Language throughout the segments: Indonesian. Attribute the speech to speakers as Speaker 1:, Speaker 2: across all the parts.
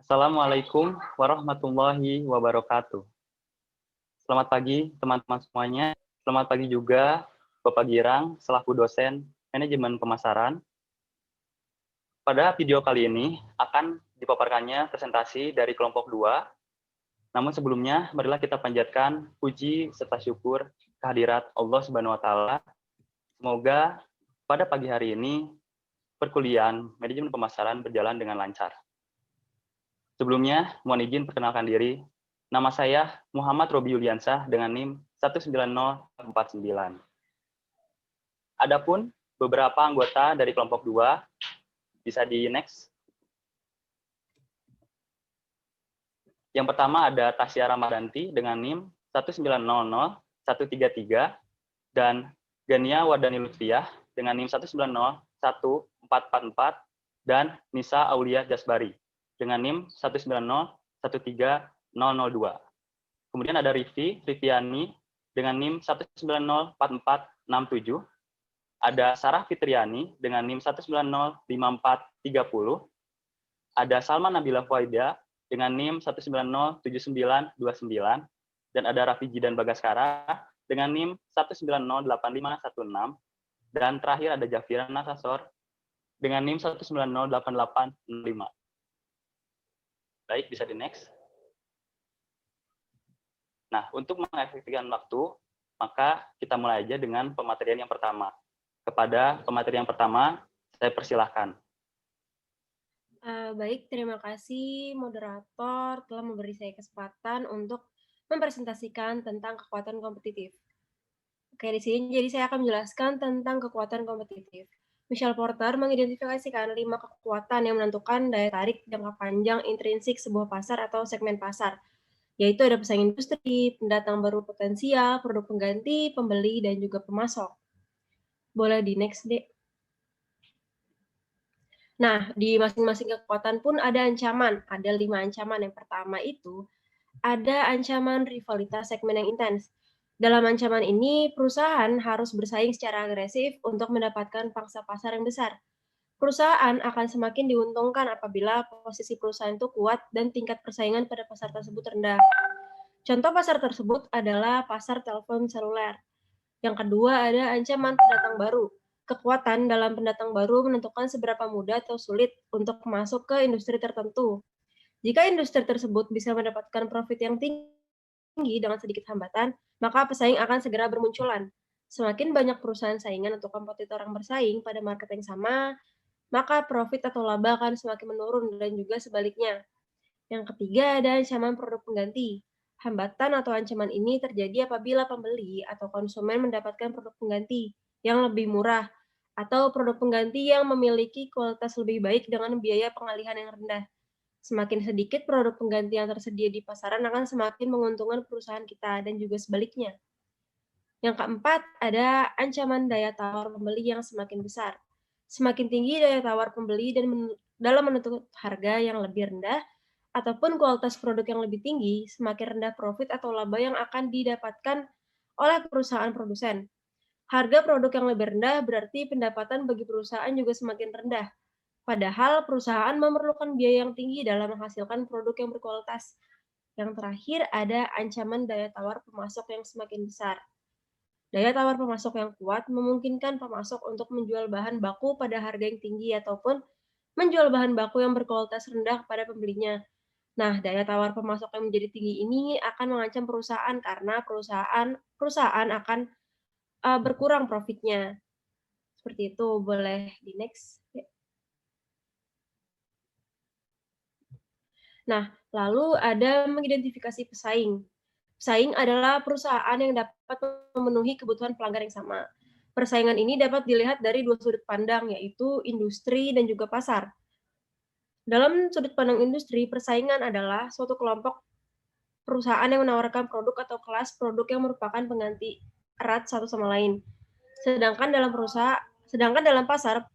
Speaker 1: Assalamualaikum warahmatullahi wabarakatuh. Selamat pagi teman-teman semuanya. Selamat pagi juga Bapak Girang selaku dosen manajemen pemasaran. Pada video kali ini akan dipaparkannya presentasi dari kelompok 2. Namun sebelumnya marilah kita panjatkan puji serta syukur kehadirat Allah Subhanahu wa taala. Semoga pada pagi hari ini perkuliahan manajemen pemasaran berjalan dengan lancar. Sebelumnya, mohon izin perkenalkan diri. Nama saya Muhammad Robi Yuliansah dengan NIM 19049. Adapun beberapa anggota dari kelompok 2, bisa di next. Yang pertama ada Tasya Ramadanti dengan NIM 1900133 dan Gania Wardani Lutfiah dengan NIM 1901444 dan Nisa Aulia Jasbari dengan NIM 1901302. Kemudian ada Riviani dengan NIM 1904467. Ada Sarah Fitriani dengan NIM 1905430. Ada Salma Nabila Fuaida dengan NIM 1907929 dan ada Raffi Jidan Bagaskara dengan NIM 1908516 dan terakhir ada Jafira Nasasor dengan NIM 1908865. Baik, bisa di next. Nah, untuk mengefektifkan waktu, maka kita mulai aja dengan pematerian yang pertama. Kepada pemateri yang pertama, saya persilahkan.
Speaker 2: Baik, terima kasih moderator telah memberi saya kesempatan untuk mempresentasikan tentang kekuatan kompetitif. Oke, di sini jadi saya akan menjelaskan tentang kekuatan kompetitif. Michelle Porter mengidentifikasikan 5 kekuatan yang menentukan daya tarik jangka panjang intrinsik sebuah pasar atau segmen pasar, yaitu ada pesaing industri, pendatang baru potensial, produk pengganti, pembeli, dan juga pemasok. Boleh di next, Dek. Nah, di masing-masing kekuatan pun ada ancaman. Ada 5 ancaman. Yang pertama itu ada ancaman rivalitas segmen yang intens. Dalam ancaman ini, perusahaan harus bersaing secara agresif untuk mendapatkan pangsa pasar yang besar. Perusahaan akan semakin diuntungkan apabila posisi perusahaan itu kuat dan tingkat persaingan pada pasar tersebut rendah. Contoh pasar tersebut adalah pasar telepon seluler. Yang kedua ada ancaman pendatang baru. Kekuatan dalam pendatang baru menentukan seberapa mudah atau sulit untuk masuk ke industri tertentu. Jika industri tersebut bisa mendapatkan profit yang tinggi dengan sedikit hambatan, maka pesaing akan segera bermunculan. Semakin banyak perusahaan saingan atau kompetitor yang bersaing pada market yang sama, maka profit atau laba akan semakin menurun dan juga sebaliknya. Yang ketiga ada ancaman produk pengganti. Hambatan atau ancaman ini terjadi apabila pembeli atau konsumen mendapatkan produk pengganti yang lebih murah atau produk pengganti yang memiliki kualitas lebih baik dengan biaya pengalihan yang rendah. Semakin sedikit produk pengganti yang tersedia di pasaran akan semakin menguntungkan perusahaan kita dan juga sebaliknya. Yang keempat, ada ancaman daya tawar pembeli yang semakin besar. Semakin tinggi daya tawar pembeli dan dalam menentukan harga yang lebih rendah ataupun kualitas produk yang lebih tinggi, semakin rendah profit atau laba yang akan didapatkan oleh perusahaan produsen. Harga produk yang lebih rendah berarti pendapatan bagi perusahaan juga semakin rendah. Padahal perusahaan memerlukan biaya yang tinggi dalam menghasilkan produk yang berkualitas. Yang terakhir ada ancaman daya tawar pemasok yang semakin besar. Daya tawar pemasok yang kuat memungkinkan pemasok untuk menjual bahan baku pada harga yang tinggi ataupun menjual bahan baku yang berkualitas rendah kepada pembelinya. Nah, daya tawar pemasok yang menjadi tinggi ini akan mengancam perusahaan karena perusahaan akan berkurang profitnya. Seperti itu, boleh di next. Nah, lalu ada mengidentifikasi pesaing. Pesaing adalah perusahaan yang dapat memenuhi kebutuhan pelanggan yang sama. Persaingan ini dapat dilihat dari dua sudut pandang, yaitu industri dan juga pasar. Dalam sudut pandang industri, persaingan adalah suatu kelompok perusahaan yang menawarkan produk atau kelas produk yang merupakan pengganti erat satu sama lain. Sedangkan dalam pasar,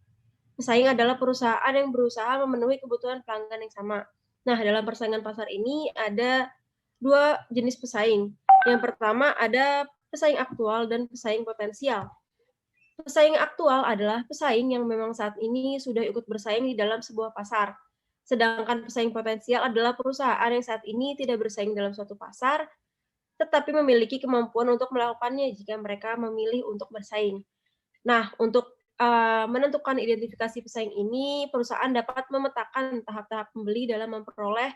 Speaker 2: pesaing adalah perusahaan yang berusaha memenuhi kebutuhan pelanggan yang sama. Nah, dalam persaingan pasar ini ada dua jenis pesaing. Yang pertama ada pesaing aktual dan pesaing potensial. Pesaing aktual adalah pesaing yang memang saat ini sudah ikut bersaing di dalam sebuah pasar. Sedangkan pesaing potensial adalah perusahaan yang saat ini tidak bersaing dalam suatu pasar, tetapi memiliki kemampuan untuk melakukannya jika mereka memilih untuk bersaing. Nah, untuk menentukan identifikasi pesaing ini, perusahaan dapat memetakan tahap-tahap pembeli dalam memperoleh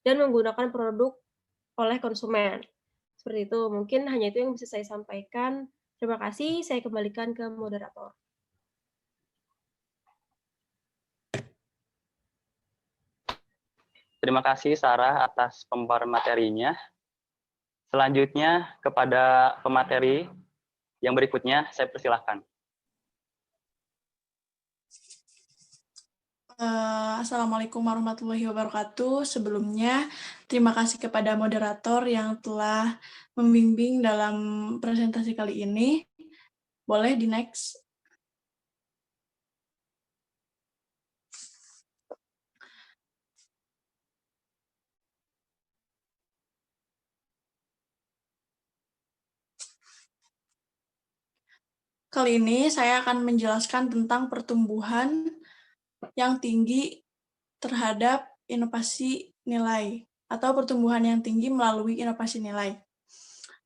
Speaker 2: dan menggunakan produk oleh konsumen. Seperti itu, mungkin hanya itu yang bisa saya sampaikan. Terima kasih, saya kembalikan ke moderator.
Speaker 1: Terima kasih Sarah atas pemaparan materinya. Selanjutnya kepada pemateri yang berikutnya, saya persilahkan.
Speaker 3: Assalamualaikum warahmatullahi wabarakatuh. Sebelumnya, terima kasih kepada moderator yang telah membimbing dalam presentasi kali ini. Boleh di next. Kali ini saya akan menjelaskan tentang pertumbuhan yang tinggi terhadap inovasi nilai atau pertumbuhan yang tinggi melalui inovasi nilai.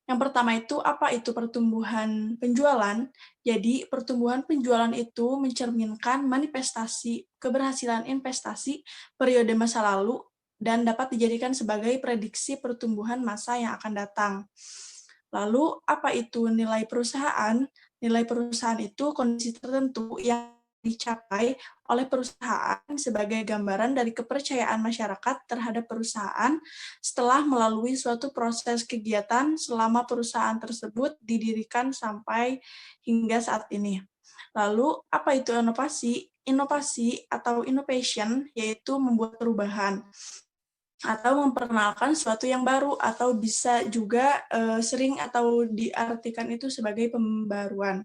Speaker 3: Yang pertama itu, apa itu pertumbuhan penjualan? Jadi, pertumbuhan penjualan itu mencerminkan manifestasi keberhasilan investasi periode masa lalu dan dapat dijadikan sebagai prediksi pertumbuhan masa yang akan datang. Lalu, apa itu nilai perusahaan? Nilai perusahaan itu kondisi tertentu yang dicapai oleh perusahaan sebagai gambaran dari kepercayaan masyarakat terhadap perusahaan setelah melalui suatu proses kegiatan selama perusahaan tersebut didirikan sampai hingga saat ini. Lalu, apa itu inovasi? Inovasi atau innovation yaitu membuat perubahan atau memperkenalkan sesuatu yang baru, atau bisa juga sering atau diartikan itu sebagai pembaruan.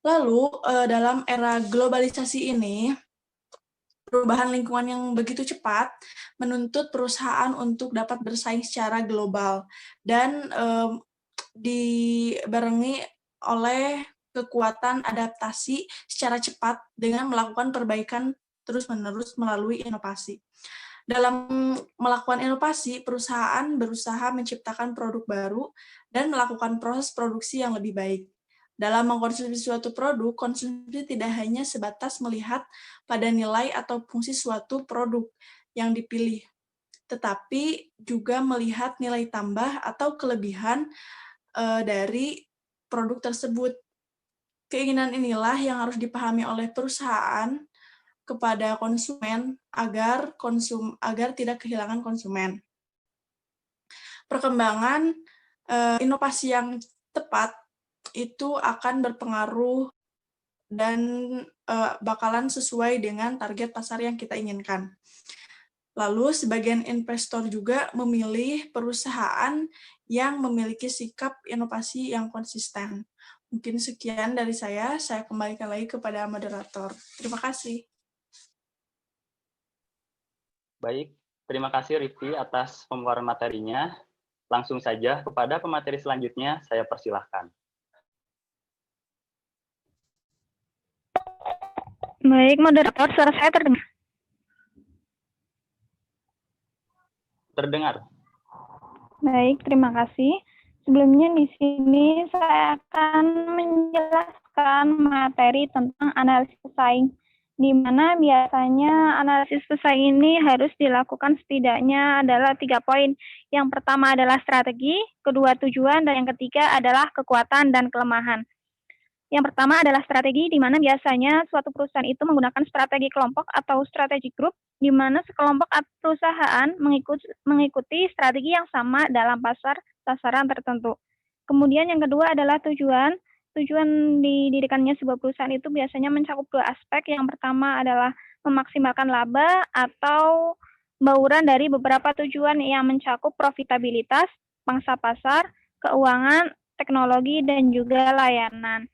Speaker 3: Lalu, dalam era globalisasi ini, perubahan lingkungan yang begitu cepat menuntut perusahaan untuk dapat bersaing secara global dan dibarengi oleh kekuatan adaptasi secara cepat dengan melakukan perbaikan terus-menerus melalui inovasi. Dalam melakukan inovasi, perusahaan berusaha menciptakan produk baru dan melakukan proses produksi yang lebih baik. Dalam mengkonsumsi suatu produk, konsumsi tidak hanya sebatas melihat pada nilai atau fungsi suatu produk yang dipilih, tetapi juga melihat nilai tambah atau kelebihan dari produk tersebut. Keinginan inilah yang harus dipahami oleh perusahaan kepada konsumen agar tidak kehilangan konsumen. Perkembangan inovasi yang tepat itu akan berpengaruh dan bakalan sesuai dengan target pasar yang kita inginkan. Lalu, sebagian investor juga memilih perusahaan yang memiliki sikap inovasi yang konsisten. Mungkin sekian dari saya kembalikan lagi kepada moderator. Terima kasih.
Speaker 1: Baik, terima kasih Rifki atas pemaparan materinya. Langsung saja kepada pemateri selanjutnya, saya persilahkan.
Speaker 4: Baik, moderator, suara saya terdengar?
Speaker 1: Terdengar.
Speaker 4: Baik, terima kasih. Sebelumnya di sini saya akan menjelaskan materi tentang analisis pesaing, di mana biasanya analisis pesaing ini harus dilakukan setidaknya adalah 3 poin. Yang pertama adalah strategi, kedua tujuan, dan yang ketiga adalah kekuatan dan kelemahan. Yang pertama adalah strategi, di mana biasanya suatu perusahaan itu menggunakan strategi kelompok atau strategi grup, di mana sekelompok perusahaan mengikuti strategi yang sama dalam sasaran tertentu. Kemudian yang kedua adalah tujuan. Tujuan didirikannya sebuah perusahaan itu biasanya mencakup 2 aspek. Yang pertama adalah memaksimalkan laba atau bauran dari beberapa tujuan yang mencakup profitabilitas, pangsa pasar, keuangan, teknologi, dan juga layanan.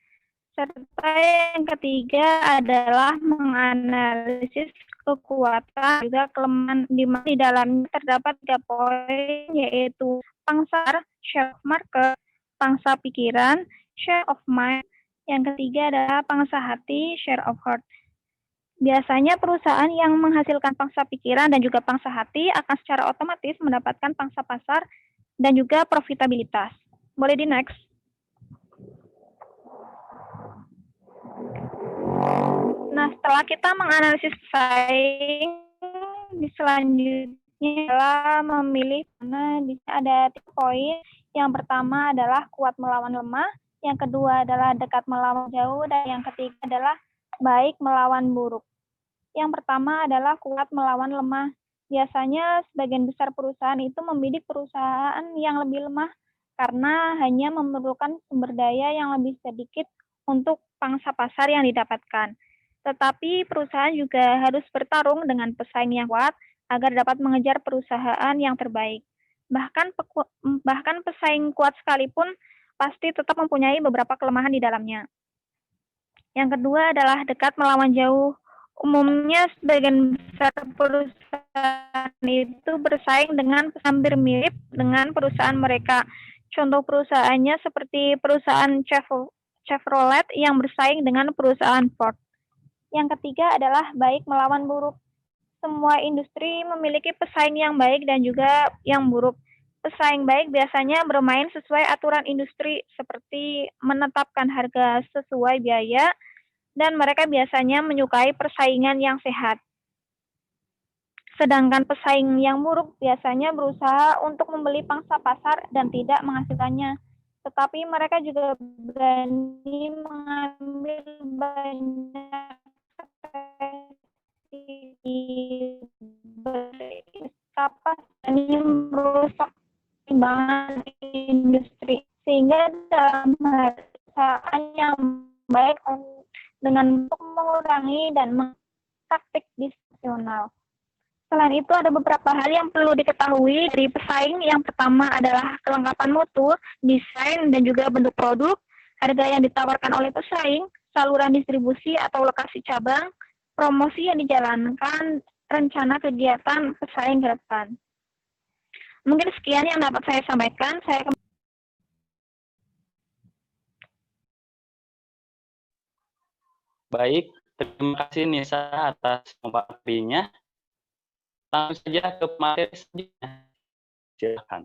Speaker 4: Serta yang ketiga adalah menganalisis kekuatan juga kelemahan, di mana di dalamnya terdapat 3 poin, yaitu pangsa, share of market, pangsa pikiran, share of mind, yang ketiga adalah pangsa hati, share of heart. Biasanya perusahaan yang menghasilkan pangsa pikiran dan juga pangsa hati akan secara otomatis mendapatkan pangsa pasar dan juga profitabilitas. Boleh di next. Nah, setelah kita menganalisis pesaing, di selanjutnya adalah memilih mana di sini ada 3 poin. Yang pertama adalah kuat melawan lemah, yang kedua adalah dekat melawan jauh, dan yang ketiga adalah baik melawan buruk. Yang pertama adalah kuat melawan lemah. Biasanya sebagian besar perusahaan itu membidik perusahaan yang lebih lemah karena hanya memerlukan sumber daya yang lebih sedikit untuk pangsa pasar yang didapatkan. Tetapi perusahaan juga harus bertarung dengan pesaing yang kuat agar dapat mengejar perusahaan yang terbaik. Bahkan pesaing kuat sekalipun pasti tetap mempunyai beberapa kelemahan di dalamnya. Yang kedua adalah dekat melawan jauh. Umumnya sebagian besar perusahaan itu bersaing dengan hampir mirip dengan perusahaan mereka. Contoh perusahaannya seperti perusahaan Chevrolet yang bersaing dengan perusahaan Ford. Yang ketiga adalah baik melawan buruk. Semua industri memiliki pesaing yang baik dan juga yang buruk. Pesaing baik biasanya bermain sesuai aturan industri seperti menetapkan harga sesuai biaya, dan mereka biasanya menyukai persaingan yang sehat. Sedangkan pesaing yang buruk biasanya berusaha untuk membeli pangsa pasar dan tidak menghasilkannya. Tetapi mereka juga berani mengambil banyak berkapas dan merusak timbangan industri. Sehingga dalam perusahaan yang baik dengan untuk mengurangi dan taktik disfungsional. Selain itu ada beberapa hal yang perlu diketahui dari pesaing. Yang pertama adalah kelengkapan mutu, desain, dan juga bentuk produk, harga yang ditawarkan oleh pesaing, saluran distribusi atau lokasi cabang, promosi yang dijalankan, rencana kegiatan pesaing ke depan. Mungkin sekian yang dapat saya sampaikan.
Speaker 1: Baik, terima kasih Nisa atas pemaparannya. Langsung saja ke materi selanjutnya. Silakan.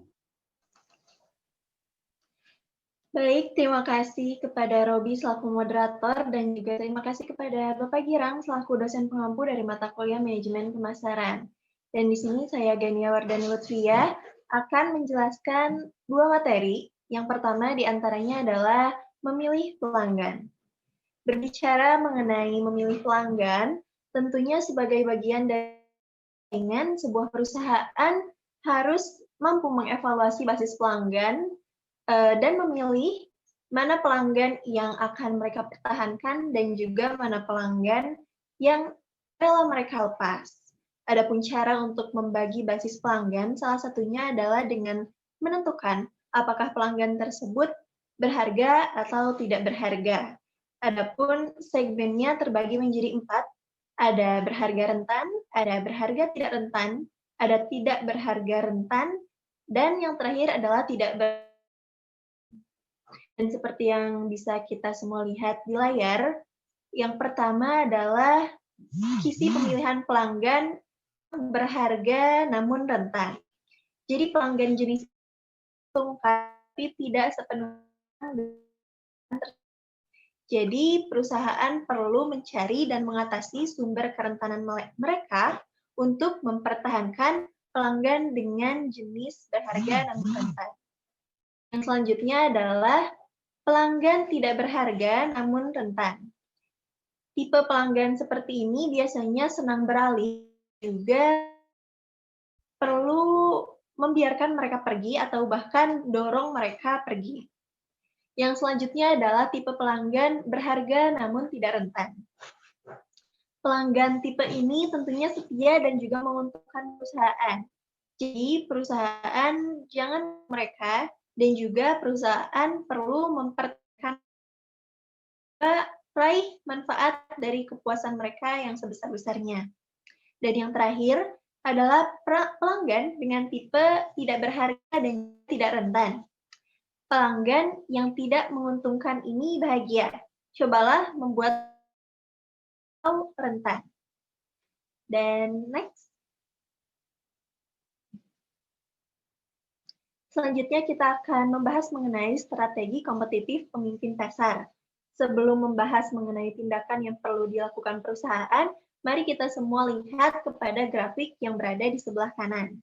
Speaker 5: Baik, terima kasih kepada Robi selaku moderator dan juga terima kasih kepada Bapak Girang selaku dosen pengampu dari mata kuliah Manajemen Pemasaran. Dan di sini saya Gania Wardani Lutfia akan menjelaskan 2 materi. Yang pertama diantaranya adalah memilih pelanggan. Berbicara mengenai memilih pelanggan, tentunya sebagai bagian dari saingan, sebuah perusahaan harus mampu mengevaluasi basis pelanggan dan memilih mana pelanggan yang akan mereka pertahankan dan juga mana pelanggan yang rela mereka lepas. Adapun cara untuk membagi basis pelanggan, salah satunya adalah dengan menentukan apakah pelanggan tersebut berharga atau tidak berharga. Adapun segmennya terbagi menjadi 4, ada berharga rentan, ada berharga tidak rentan, ada tidak berharga rentan, dan yang terakhir adalah tidak berharga. Dan seperti yang bisa kita semua lihat di layar, yang pertama adalah kisi pemilihan pelanggan berharga namun rentan. Jadi pelanggan jenis tapi tidak sepenuhnya. Jadi perusahaan perlu mencari dan mengatasi sumber kerentanan mereka untuk mempertahankan pelanggan dengan jenis berharga namun rentan. Yang selanjutnya adalah pelanggan tidak berharga namun rentan. Tipe pelanggan seperti ini biasanya senang beralih, juga perlu membiarkan mereka pergi atau bahkan dorong mereka pergi. Yang selanjutnya adalah tipe pelanggan berharga namun tidak rentan. Pelanggan tipe ini tentunya setia dan juga menguntungkan perusahaan. Jadi perusahaan jangan mereka dan juga perusahaan perlu mempertahankan raih manfaat dari kepuasan mereka yang sebesar-besarnya. Dan yang terakhir adalah pelanggan dengan tipe tidak berharga dan tidak rentan. Pelanggan yang tidak menguntungkan ini bahagia. Cobalah membuat rentan. Dan next. Selanjutnya kita akan membahas mengenai strategi kompetitif pemimpin pasar. Sebelum membahas mengenai tindakan yang perlu dilakukan perusahaan, mari kita semua lihat kepada grafik yang berada di sebelah kanan.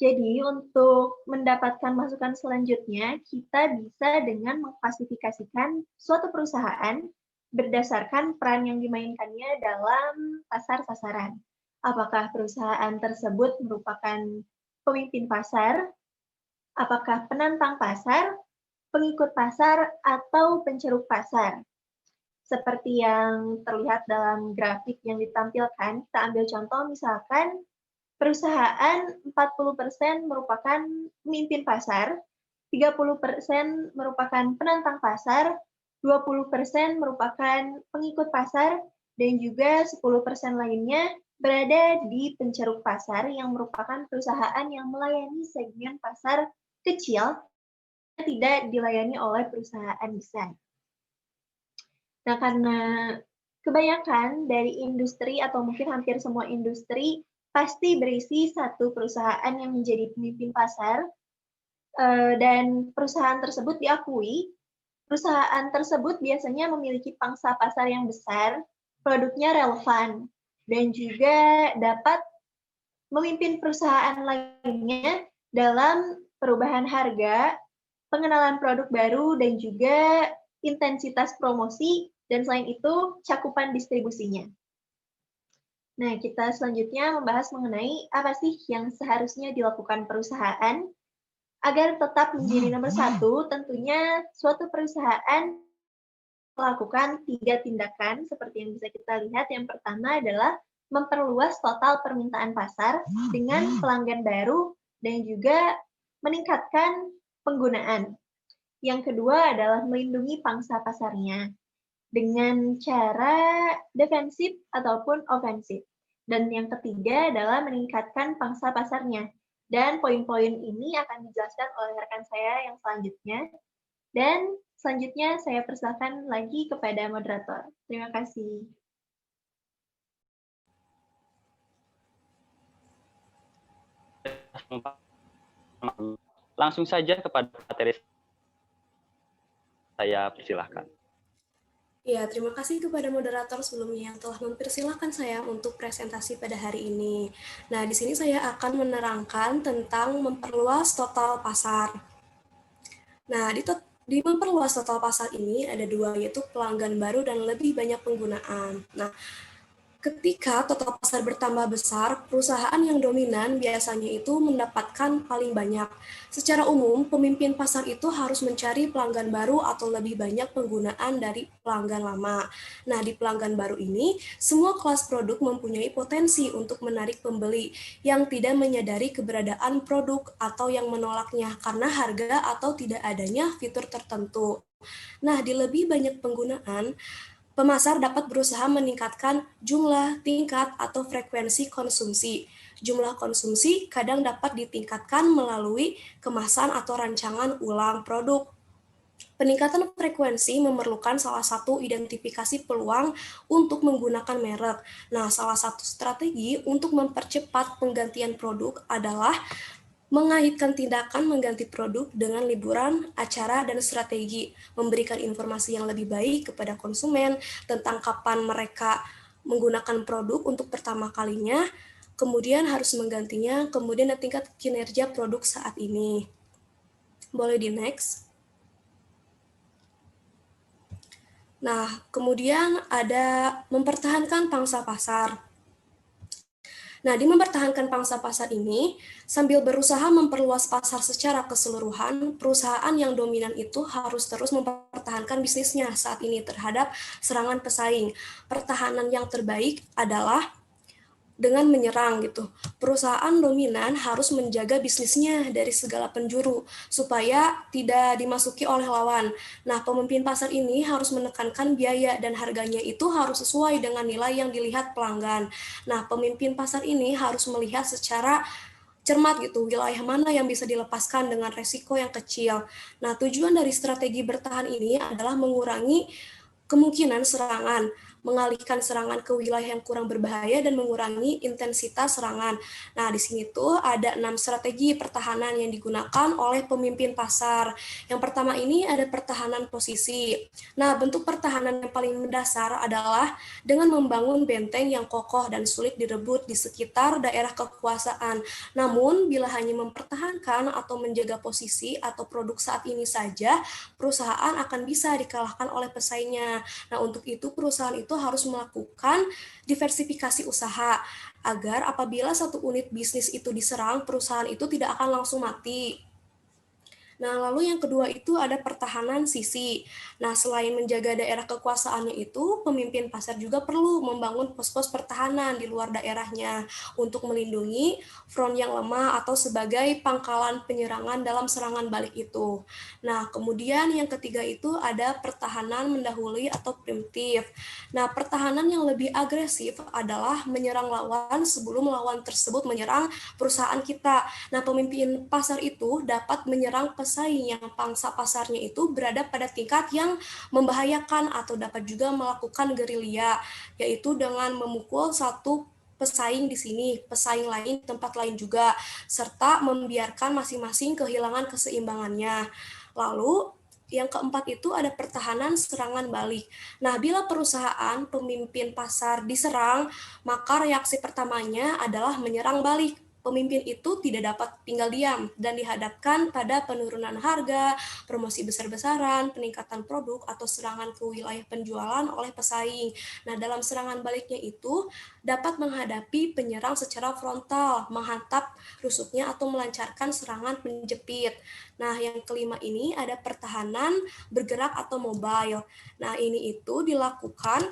Speaker 5: Jadi untuk mendapatkan masukan selanjutnya, kita bisa dengan mengklasifikasikan suatu perusahaan berdasarkan peran yang dimainkannya dalam pasar sasaran. Apakah perusahaan tersebut merupakan pemimpin pasar, apakah penantang pasar, pengikut pasar, atau penceruk pasar. Seperti yang terlihat dalam grafik yang ditampilkan, kita ambil contoh misalkan perusahaan 40% merupakan pemimpin pasar, 30% merupakan penantang pasar, 20% merupakan pengikut pasar, dan juga 10% lainnya berada di penceruk pasar yang merupakan perusahaan yang melayani segmen pasar kecil tidak dilayani oleh perusahaan besar. Nah, karena kebanyakan dari industri atau mungkin hampir semua industri pasti berisi satu perusahaan yang menjadi pemimpin pasar dan perusahaan tersebut diakui. Perusahaan tersebut biasanya memiliki pangsa pasar yang besar, produknya relevan, dan juga dapat memimpin perusahaan lainnya dalam perubahan harga, pengenalan produk baru, dan juga intensitas promosi, dan selain itu cakupan distribusinya. Nah, kita selanjutnya membahas mengenai apa sih yang seharusnya dilakukan perusahaan agar tetap menjadi nomor satu. Tentunya suatu perusahaan melakukan 3 tindakan seperti yang bisa kita lihat. Yang pertama adalah memperluas total permintaan pasar dengan pelanggan baru dan juga meningkatkan penggunaan. Yang kedua adalah melindungi pangsa pasarnya dengan cara defensif ataupun ofensif. Dan yang ketiga adalah meningkatkan pangsa pasarnya. Dan poin-poin ini akan dijelaskan oleh rekan saya yang selanjutnya. Dan selanjutnya saya persilakan lagi kepada moderator. Terima kasih.
Speaker 1: Langsung saja kepada materi saya persilahkan.
Speaker 6: Ya, terima kasih kepada moderator sebelumnya yang telah mempersilahkan saya untuk presentasi pada hari ini. Nah, di sini saya akan menerangkan tentang memperluas total pasar. Nah, di memperluas total pasar ini ada 2, yaitu pelanggan baru dan lebih banyak penggunaan. Nah, ketika total pasar bertambah besar, perusahaan yang dominan biasanya itu mendapatkan paling banyak. Secara umum, pemimpin pasar itu harus mencari pelanggan baru atau lebih banyak penggunaan dari pelanggan lama. Nah, di pelanggan baru ini, semua kelas produk mempunyai potensi untuk menarik pembeli yang tidak menyadari keberadaan produk atau yang menolaknya karena harga atau tidak adanya fitur tertentu. Nah, di lebih banyak penggunaan, pemasar dapat berusaha meningkatkan jumlah, tingkat, atau frekuensi konsumsi. Jumlah konsumsi kadang dapat ditingkatkan melalui kemasan atau rancangan ulang produk. Peningkatan frekuensi memerlukan salah satu identifikasi peluang untuk menggunakan merek. Nah, salah satu strategi untuk mempercepat penggantian produk adalah mengaitkan tindakan mengganti produk dengan liburan, acara, dan strategi, memberikan informasi yang lebih baik kepada konsumen tentang kapan mereka menggunakan produk untuk pertama kalinya, kemudian harus menggantinya, kemudian tingkat kinerja produk saat ini. Boleh di next. Nah, kemudian ada mempertahankan pangsa pasar. Nah, di mempertahankan pangsa pasar ini, sambil berusaha memperluas pasar secara keseluruhan, perusahaan yang dominan itu harus terus mempertahankan bisnisnya saat ini terhadap serangan pesaing. Pertahanan yang terbaik adalah dengan menyerang gitu. Perusahaan dominan harus menjaga bisnisnya dari segala penjuru supaya tidak dimasuki oleh lawan. Nah, pemimpin pasar ini harus menekankan biaya dan harganya itu harus sesuai dengan nilai yang dilihat pelanggan. Nah, pemimpin pasar ini harus melihat secara cermat gitu, wilayah mana yang bisa dilepaskan dengan resiko yang kecil. Nah, tujuan dari strategi bertahan ini adalah mengurangi kemungkinan serangan. mengalihkan serangan ke wilayah yang kurang berbahaya dan mengurangi intensitas serangan. Nah, di sini tuh ada 6 strategi pertahanan yang digunakan oleh pemimpin pasar. Yang pertama ini ada pertahanan posisi. Nah, bentuk pertahanan yang paling mendasar adalah dengan membangun benteng yang kokoh dan sulit direbut di sekitar daerah kekuasaan. Namun, bila hanya mempertahankan atau menjaga posisi atau produk saat ini saja, perusahaan akan bisa dikalahkan oleh pesaingnya. Nah, untuk itu perusahaan itu harus melakukan diversifikasi usaha agar apabila satu unit bisnis itu diserang, perusahaan itu tidak akan langsung mati. Nah, lalu yang kedua itu ada pertahanan sisi. Nah, selain menjaga daerah kekuasaannya itu, pemimpin pasar juga perlu membangun pos-pos pertahanan di luar daerahnya untuk melindungi front yang lemah atau sebagai pangkalan penyerangan dalam serangan balik itu. Nah, kemudian yang ketiga itu ada pertahanan mendahului atau preemptif. Nah, pertahanan yang lebih agresif adalah menyerang lawan sebelum lawan tersebut menyerang perusahaan kita. Nah, pemimpin pasar itu dapat menyerang pesaing yang pangsa pasarnya itu berada pada tingkat yang membahayakan atau dapat juga melakukan gerilya, yaitu dengan memukul satu pesaing di sini, pesaing lain di tempat lain juga, serta membiarkan masing-masing kehilangan keseimbangannya. Lalu, yang keempat itu ada pertahanan serangan balik. Nah, bila perusahaan pemimpin pasar diserang, maka reaksi pertamanya adalah menyerang balik. Pemimpin itu tidak dapat tinggal diam dan dihadapkan pada penurunan harga, promosi besar-besaran, peningkatan produk, atau serangan ke wilayah penjualan oleh pesaing. Nah, dalam serangan baliknya itu dapat menghadapi penyerang secara frontal, menghantam rusuknya atau melancarkan serangan menjepit. Nah, yang kelima ini ada pertahanan bergerak atau mobile. Nah, ini itu dilakukan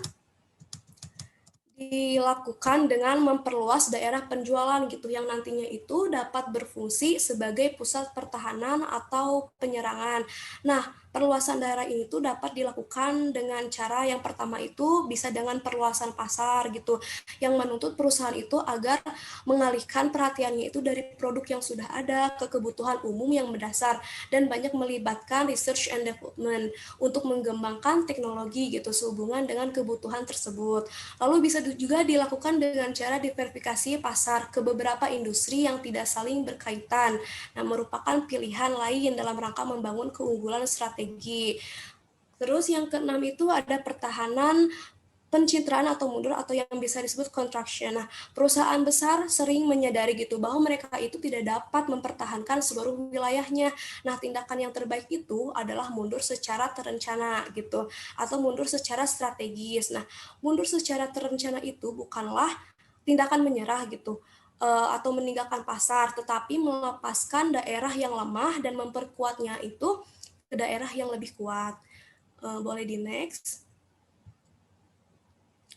Speaker 6: dengan memperluas daerah penjualan gitu yang nantinya itu dapat berfungsi sebagai pusat pertahanan atau penyerangan. Nah, perluasan daerah ini tuh dapat dilakukan dengan cara yang pertama itu bisa dengan perluasan pasar gitu, yang menuntut perusahaan itu agar mengalihkan perhatiannya itu dari produk yang sudah ada ke kebutuhan umum yang mendasar dan banyak melibatkan research and development untuk mengembangkan teknologi gitu sehubungan dengan kebutuhan tersebut. Lalu bisa juga dilakukan dengan cara diverifikasi pasar ke beberapa industri yang tidak saling berkaitan. Nah, merupakan pilihan lain dalam rangka membangun keunggulan strategi. Terus yang keenam itu ada pertahanan pencitraan atau mundur atau yang bisa disebut contraction. Nah, perusahaan besar sering menyadari gitu bahwa mereka itu tidak dapat mempertahankan seluruh wilayahnya. Nah, tindakan yang terbaik itu adalah mundur secara terencana gitu atau mundur secara strategis. Nah, mundur secara terencana itu bukanlah tindakan menyerah gitu atau meninggalkan pasar, tetapi melepaskan daerah yang lemah dan memperkuatnya itu ke daerah yang lebih kuat. Boleh di next.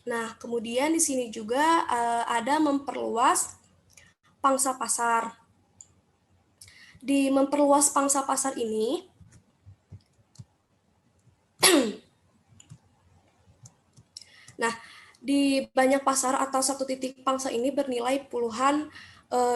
Speaker 6: Nah, kemudian di sini juga ada memperluas pangsa pasar. Di memperluas pangsa pasar ini, nah, di banyak pasar atau satu titik pangsa ini bernilai puluhan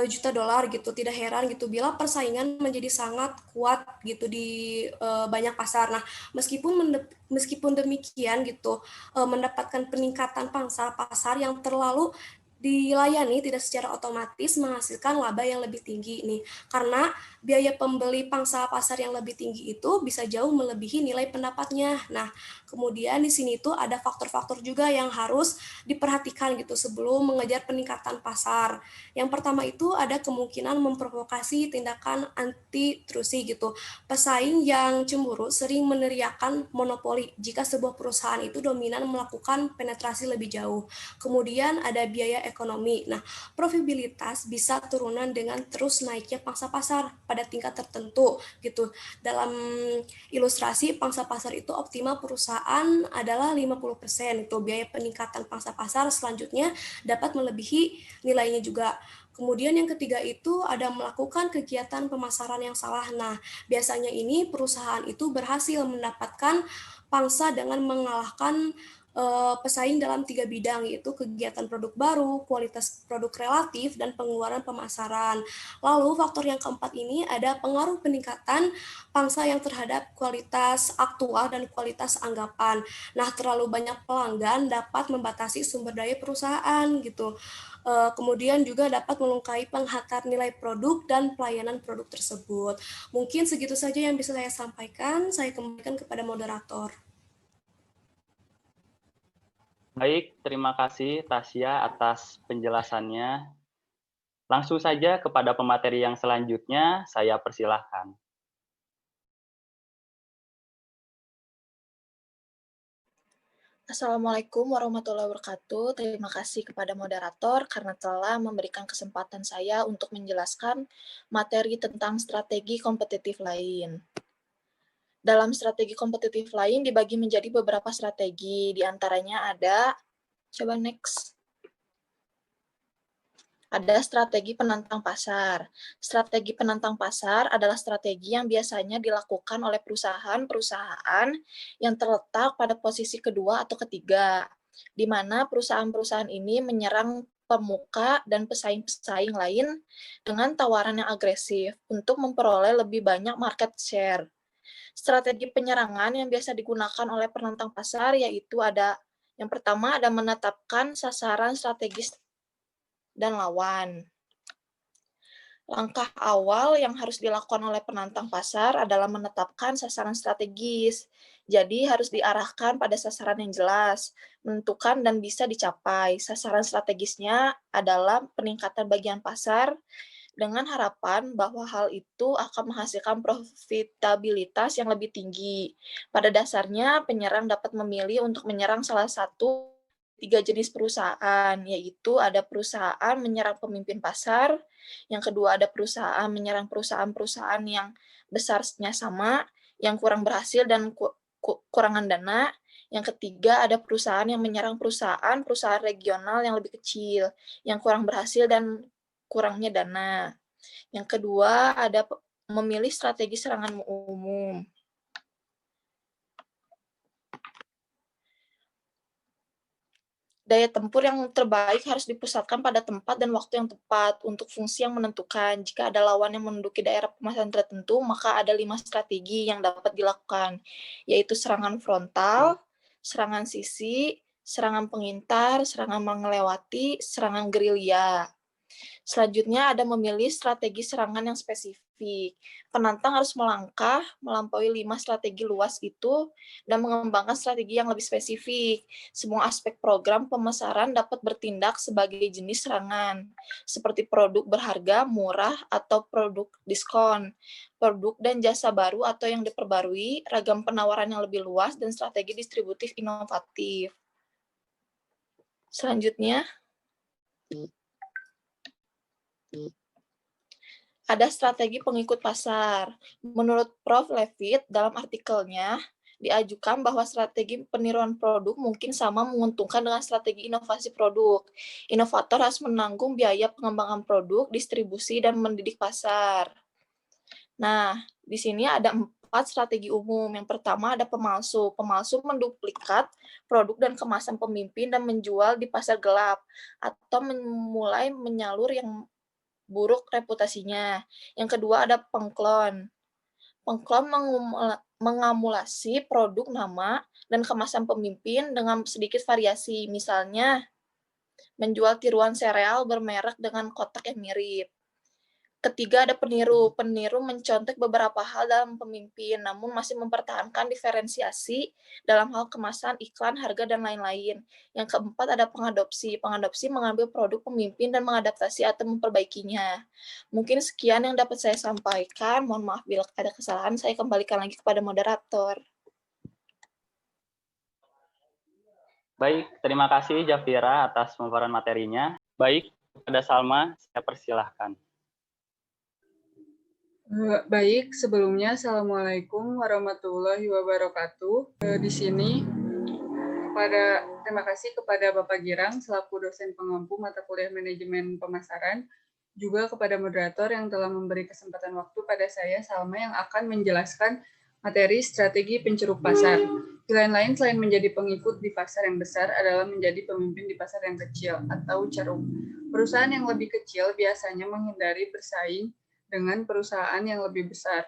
Speaker 6: juta dolar gitu. Tidak heran gitu bila persaingan menjadi sangat kuat gitu di banyak pasar. Nah, meskipun demikian gitu mendapatkan peningkatan pangsa pasar yang terlalu dilayani tidak secara otomatis menghasilkan laba yang lebih tinggi nih. Karena biaya pembeli pangsa pasar yang lebih tinggi itu bisa jauh melebihi nilai pendapatnya. Nah, kemudian di sini tuh ada faktor-faktor juga yang harus diperhatikan gitu sebelum mengejar peningkatan pasar. Yang pertama itu ada kemungkinan memprovokasi tindakan anti-trusi gitu. Pesaing yang cemburu sering meneriakan monopoli jika sebuah perusahaan itu dominan melakukan penetrasi lebih jauh. Kemudian ada biaya ekonomi. Nah, profitabilitas bisa turunan dengan terus naiknya pangsa pasar pada tingkat tertentu gitu. Dalam ilustrasi pangsa pasar itu optimal perusahaan adalah 50%. Itu biaya peningkatan pangsa pasar selanjutnya dapat melebihi nilainya juga. Kemudian yang ketiga itu ada melakukan kegiatan pemasaran yang salah. Nah, biasanya ini perusahaan itu berhasil mendapatkan pangsa dengan mengalahkan pesaing dalam 3 bidang, yaitu kegiatan produk baru, kualitas produk relatif, dan pengeluaran pemasaran. Lalu faktor yang keempat ini ada pengaruh peningkatan pangsa yang terhadap kualitas aktual dan kualitas anggapan. Nah, terlalu banyak pelanggan dapat membatasi sumber daya perusahaan gitu. Kemudian juga dapat melukai penghantar nilai produk dan pelayanan produk tersebut. Mungkin segitu saja yang bisa saya sampaikan. Saya kembalikan kepada moderator.
Speaker 1: Baik, terima kasih Tasya atas penjelasannya. Langsung saja kepada pemateri yang selanjutnya, saya persilahkan.
Speaker 7: Assalamualaikum warahmatullahi wabarakatuh. Terima kasih kepada moderator karena telah memberikan kesempatan saya untuk menjelaskan materi tentang strategi kompetitif lain. Dalam strategi kompetitif lain dibagi menjadi beberapa strategi, di antaranya ada, coba next. Ada strategi penantang pasar. Strategi penantang pasar adalah strategi yang biasanya dilakukan oleh perusahaan-perusahaan yang terletak pada posisi kedua atau ketiga, di mana perusahaan-perusahaan ini menyerang pemuka dan pesaing-pesaing lain dengan tawaran yang agresif untuk memperoleh lebih banyak market share. Strategi penyerangan yang biasa digunakan oleh penantang pasar yaitu ada, yang pertama ada menetapkan sasaran strategis dan lawan. Langkah awal yang harus dilakukan oleh penantang pasar adalah menetapkan sasaran strategis. Jadi harus diarahkan pada sasaran yang jelas, menentukan dan bisa dicapai. Sasaran strategisnya adalah peningkatan bagian pasar dengan harapan bahwa hal itu akan menghasilkan profitabilitas yang lebih tinggi. Pada dasarnya, penyerang dapat memilih untuk menyerang salah satu 3 jenis perusahaan, yaitu ada perusahaan menyerang pemimpin pasar, yang kedua ada perusahaan menyerang perusahaan-perusahaan yang besarnya sama, yang kurang berhasil dan kurangan dana, yang ketiga ada perusahaan yang menyerang perusahaan regional yang lebih kecil, yang kurang berhasil dan kurangnya dana. Yang kedua ada memilih strategi serangan umum. Daya tempur yang terbaik harus dipusatkan pada tempat dan waktu yang tepat untuk fungsi yang menentukan. Jika ada lawan yang menduduki daerah pemasaran tertentu, maka ada 5 strategi yang dapat dilakukan, yaitu serangan frontal, serangan sisi, serangan pengintar, serangan melewati, serangan gerilya. Selanjutnya ada memilih strategi serangan yang spesifik. Penantang harus melangkah melampaui 5 strategi luas itu dan mengembangkan strategi yang lebih spesifik. Semua aspek program pemasaran dapat bertindak sebagai jenis serangan, seperti produk berharga murah atau produk diskon, produk dan jasa baru atau yang diperbarui, ragam penawaran yang lebih luas, dan strategi distributif inovatif. Selanjutnya, ada strategi pengikut pasar. Menurut Prof. Levitt, dalam artikelnya, diajukan bahwa strategi peniruan produk mungkin sama menguntungkan dengan strategi inovasi produk. Inovator harus menanggung biaya pengembangan produk, distribusi, dan mendidik pasar. Nah, di sini ada 4 strategi umum. Yang pertama ada pemalsu. Pemalsu menduplikat produk dan kemasan pemimpin dan menjual di pasar gelap, atau memulai menyalur yang buruk reputasinya. Yang kedua ada pengklon. Pengklon mengamulasi produk nama dan kemasan pemimpin dengan sedikit variasi. Misalnya, menjual tiruan sereal bermerek dengan kotak yang mirip. Ketiga ada peniru. Peniru mencontek beberapa hal dalam pemimpin, namun masih mempertahankan diferensiasi dalam hal kemasan, iklan, harga, dan lain-lain. Yang keempat ada pengadopsi. Pengadopsi mengambil produk pemimpin dan mengadaptasi atau memperbaikinya. Mungkin sekian yang dapat saya sampaikan. Mohon maaf bila ada kesalahan. Saya kembalikan lagi kepada moderator.
Speaker 1: Baik, terima kasih Jafira atas pemaparan materinya. Baik, kepada Salma, saya persilahkan.
Speaker 8: Baik, sebelumnya Assalamualaikum warahmatullahi wabarakatuh. Di sini terima kasih kepada Bapak Girang selaku dosen pengampu mata kuliah manajemen pemasaran, juga kepada moderator yang telah memberi kesempatan waktu pada saya Salma yang akan menjelaskan Materi strategi penceruk pasar. Pilihan lain selain menjadi pengikut di pasar yang besar adalah menjadi pemimpin di pasar yang kecil atau ceruk. Perusahaan yang lebih kecil biasanya menghindari bersaing dengan perusahaan yang lebih besar.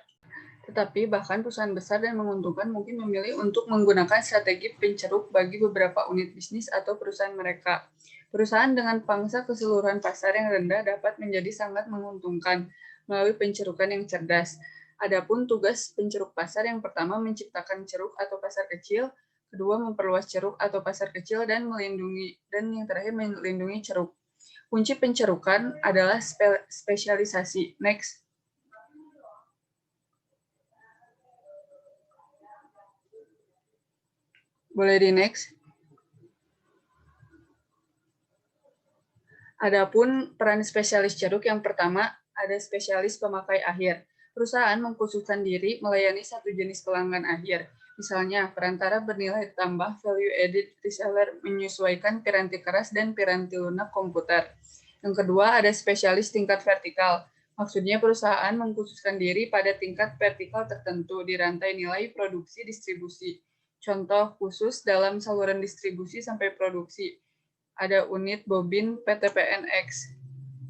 Speaker 8: Tetapi bahkan perusahaan besar dan menguntungkan mungkin memilih untuk menggunakan strategi penceruk bagi beberapa unit bisnis atau perusahaan mereka. Perusahaan dengan pangsa keseluruhan pasar yang rendah dapat menjadi sangat menguntungkan melalui pencerukan yang cerdas. Adapun tugas penceruk pasar yang pertama menciptakan ceruk atau pasar kecil, kedua memperluas ceruk atau pasar kecil dan yang terakhir melindungi ceruk. Kunci pencerukan adalah spesialisasi. Next. Boleh di next. Adapun peran spesialis ceruk yang pertama ada spesialis pemakai akhir. Perusahaan mengkhususkan diri melayani satu jenis pelanggan akhir. Misalnya, perantara bernilai tambah value added reseller menyesuaikan piranti keras dan piranti lunak komputer. Yang kedua ada spesialis tingkat vertikal. Maksudnya perusahaan mengkhususkan diri pada tingkat vertikal tertentu di rantai nilai produksi distribusi. Contoh khusus dalam saluran distribusi sampai produksi. Ada unit bobin PTPNX.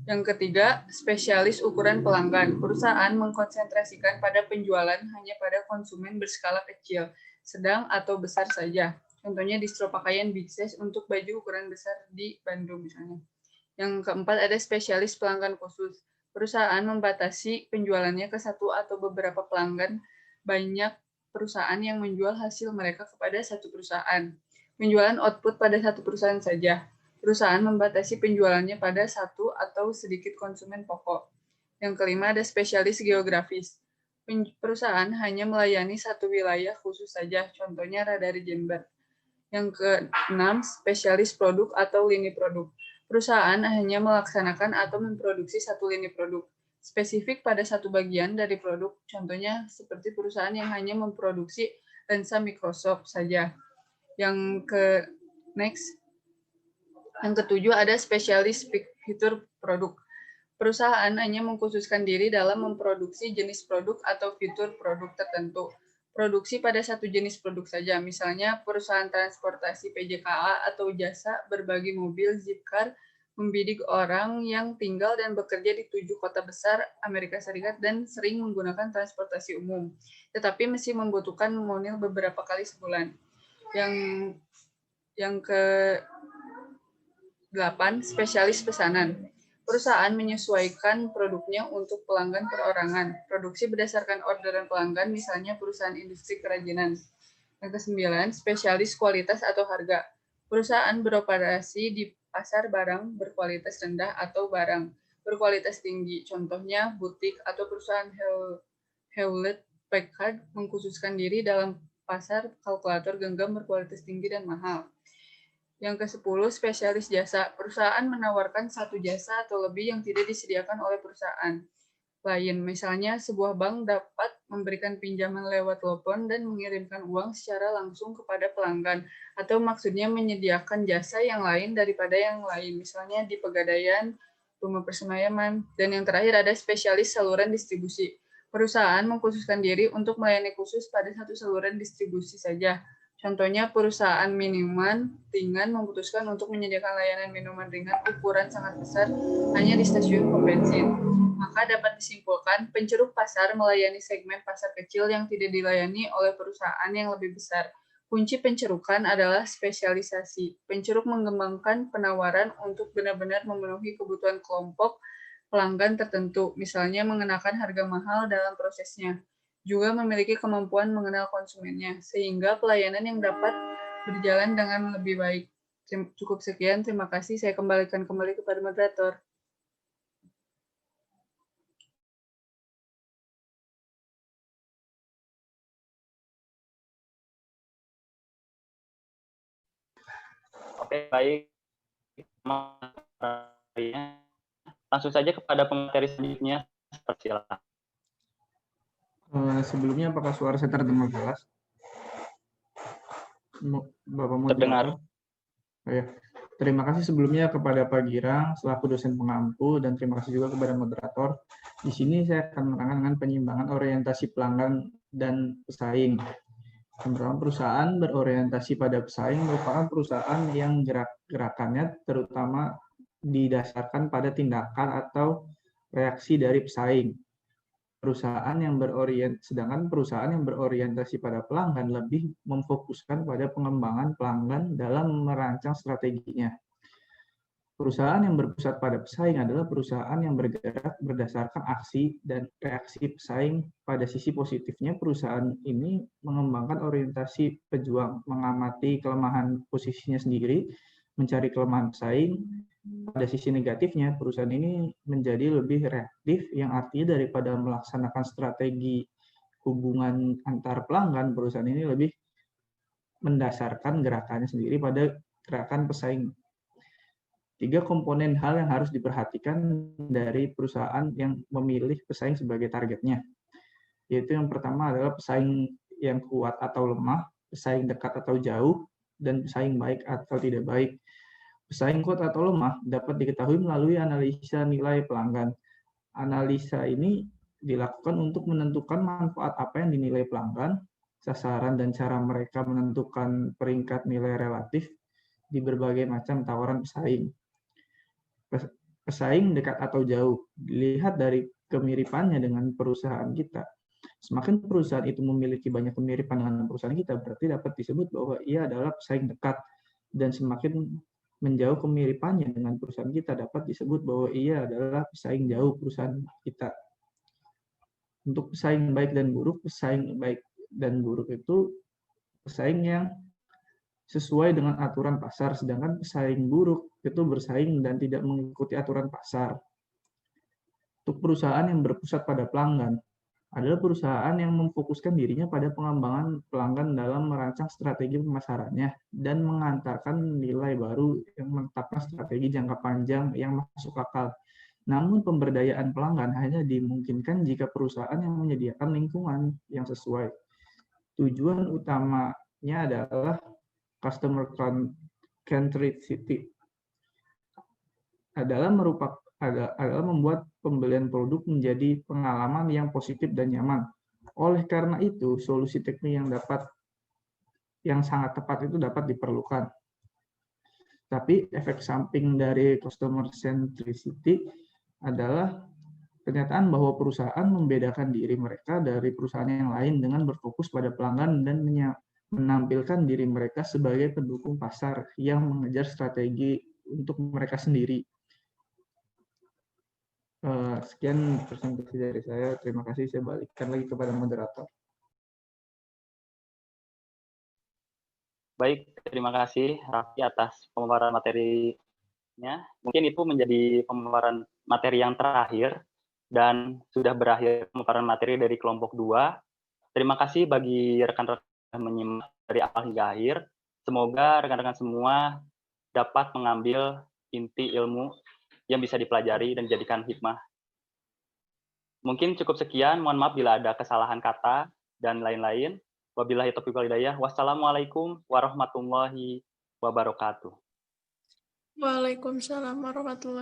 Speaker 8: Yang ketiga, spesialis ukuran pelanggan. Perusahaan mengkonsentrasikan pada penjualan hanya pada konsumen berskala kecil, sedang atau besar saja. Contohnya distro pakaian Big Size untuk baju ukuran besar di Bandung misalnya. Yang keempat, ada spesialis pelanggan khusus. Perusahaan membatasi penjualannya ke satu atau beberapa pelanggan. Banyak perusahaan yang menjual hasil mereka kepada satu perusahaan. Penjualan output pada satu perusahaan saja. Perusahaan membatasi penjualannya pada satu atau sedikit konsumen pokok. Yang kelima ada spesialis geografis. Perusahaan hanya melayani satu wilayah khusus saja, contohnya Radar Jember. Yang keenam, spesialis produk atau lini produk. Perusahaan hanya melaksanakan atau memproduksi satu lini produk, spesifik pada satu bagian dari produk, contohnya seperti perusahaan yang hanya memproduksi lensa Microsoft saja. Yang ketujuh ada spesialis fitur produk. Perusahaan hanya mengkhususkan diri dalam memproduksi jenis produk atau fitur produk tertentu. Produksi pada satu jenis produk saja, misalnya perusahaan transportasi PJKA atau jasa berbagi mobil Zipcar membidik orang yang tinggal dan bekerja di 7 kota besar Amerika Serikat dan sering menggunakan transportasi umum, tetapi masih membutuhkan monil beberapa kali sebulan. Yang ke-8, spesialis pesanan. Perusahaan menyesuaikan produknya untuk pelanggan perorangan. Produksi berdasarkan orderan pelanggan, misalnya perusahaan industri kerajinan. Yang ke-9, spesialis kualitas atau harga. Perusahaan beroperasi di pasar barang berkualitas rendah atau barang berkualitas tinggi. Contohnya butik atau perusahaan Hewlett Packard mengkhususkan diri dalam pasar kalkulator genggam berkualitas tinggi dan mahal. Yang ke-10, spesialis jasa. Perusahaan menawarkan satu jasa atau lebih yang tidak disediakan oleh perusahaan lain. Misalnya, sebuah bank dapat memberikan pinjaman lewat telepon dan mengirimkan uang secara langsung kepada pelanggan. Atau maksudnya menyediakan jasa yang lain daripada yang lain. Misalnya di pegadaian, rumah persemayaman. Dan yang terakhir ada spesialis saluran distribusi. Perusahaan mengkhususkan diri untuk melayani khusus pada satu saluran distribusi saja. Contohnya perusahaan minuman ringan memutuskan untuk menyediakan layanan minuman ringan ukuran sangat besar hanya di stasiun pom bensin. Maka dapat disimpulkan penceruk pasar melayani segmen pasar kecil yang tidak dilayani oleh perusahaan yang lebih besar. Kunci pencerukan adalah spesialisasi. Penceruk mengembangkan penawaran untuk benar-benar memenuhi kebutuhan kelompok pelanggan tertentu, misalnya mengenakan harga mahal dalam prosesnya. Juga memiliki kemampuan mengenal konsumennya, sehingga pelayanan yang dapat berjalan dengan lebih baik. Cukup sekian, terima kasih. Saya kembalikan kembali kepada moderator.
Speaker 1: Oke, baik. Langsung saja kepada pemateri selanjutnya. Silakan.
Speaker 9: Sebelumnya apakah suara saya terdengar jelas? Bapak moderator?
Speaker 1: Terdengar.
Speaker 9: Oh, ya. Terima kasih sebelumnya kepada Pak Girang selaku dosen pengampu dan terima kasih juga kepada moderator. Di sini saya akan menerangkan dengan penyimbangan orientasi pelanggan dan pesaing. Yang pertama, perusahaan berorientasi pada pesaing merupakan perusahaan yang gerakannya terutama didasarkan pada tindakan atau reaksi dari pesaing. Sedangkan perusahaan yang berorientasi pada pelanggan lebih memfokuskan pada pengembangan pelanggan dalam merancang strateginya. Perusahaan yang berpusat pada pesaing adalah perusahaan yang bergerak berdasarkan aksi dan reaksi pesaing. Pada sisi positifnya, perusahaan ini mengembangkan orientasi pejuang, mengamati kelemahan posisinya sendiri, mencari kelemahan pesaing. Pada sisi negatifnya, perusahaan ini menjadi lebih reaktif, yang artinya daripada melaksanakan strategi hubungan antar pelanggan, perusahaan ini lebih mendasarkan gerakannya sendiri pada gerakan pesaing. 3 komponen hal yang harus diperhatikan dari perusahaan yang memilih pesaing sebagai targetnya, yaitu yang pertama adalah pesaing yang kuat atau lemah, pesaing dekat atau jauh, dan pesaing baik atau tidak baik. Pesaing kuat atau lemah dapat diketahui melalui analisa nilai pelanggan. Analisa ini dilakukan untuk menentukan manfaat apa yang dinilai pelanggan, sasaran dan cara mereka menentukan peringkat nilai relatif di berbagai macam tawaran pesaing. Pesaing dekat atau jauh dilihat dari kemiripannya dengan perusahaan kita. Semakin perusahaan itu memiliki banyak kemiripan dengan perusahaan kita, berarti dapat disebut bahwa ia adalah pesaing dekat, dan semakin menjauh kemiripannya dengan perusahaan kita dapat disebut bahwa ia adalah pesaing jauh perusahaan kita. Untuk pesaing baik dan buruk itu pesaing yang sesuai dengan aturan pasar, sedangkan pesaing buruk itu bersaing dan tidak mengikuti aturan pasar. Untuk perusahaan yang berpusat pada pelanggan adalah perusahaan yang memfokuskan dirinya pada pengembangan pelanggan dalam merancang strategi pemasarannya dan mengantarkan nilai baru yang menetapkan strategi jangka panjang yang masuk akal. Namun pemberdayaan pelanggan hanya dimungkinkan jika perusahaan yang menyediakan lingkungan yang sesuai. Tujuan utamanya adalah customer centricity adalah membuat pembelian produk menjadi pengalaman yang positif dan nyaman. Oleh karena itu, solusi teknik yang sangat tepat itu dapat diperlukan. Tapi efek samping dari customer centricity adalah kenyataan bahwa perusahaan membedakan diri mereka dari perusahaan yang lain dengan berfokus pada pelanggan dan menampilkan diri mereka sebagai pendukung pasar yang mengejar strategi untuk mereka sendiri. Sekian presentasi dari saya. Terima kasih. Saya balikkan lagi kepada moderator.
Speaker 1: Baik, terima kasih Raffi atas pemaparan materinya. Mungkin itu menjadi pemaparan materi yang terakhir dan sudah berakhir pemaparan materi dari kelompok 2. Terima kasih bagi rekan-rekan yang menyimak dari awal hingga akhir. Semoga rekan-rekan semua dapat mengambil inti ilmu yang bisa dipelajari dan dijadikan hikmah. Mungkin cukup sekian, mohon maaf bila ada kesalahan kata dan lain-lain. Wabillahi taufiq wal hidayah. Wassalamualaikum warahmatullahi wabarakatuh.
Speaker 3: Waalaikumsalam warahmatullahi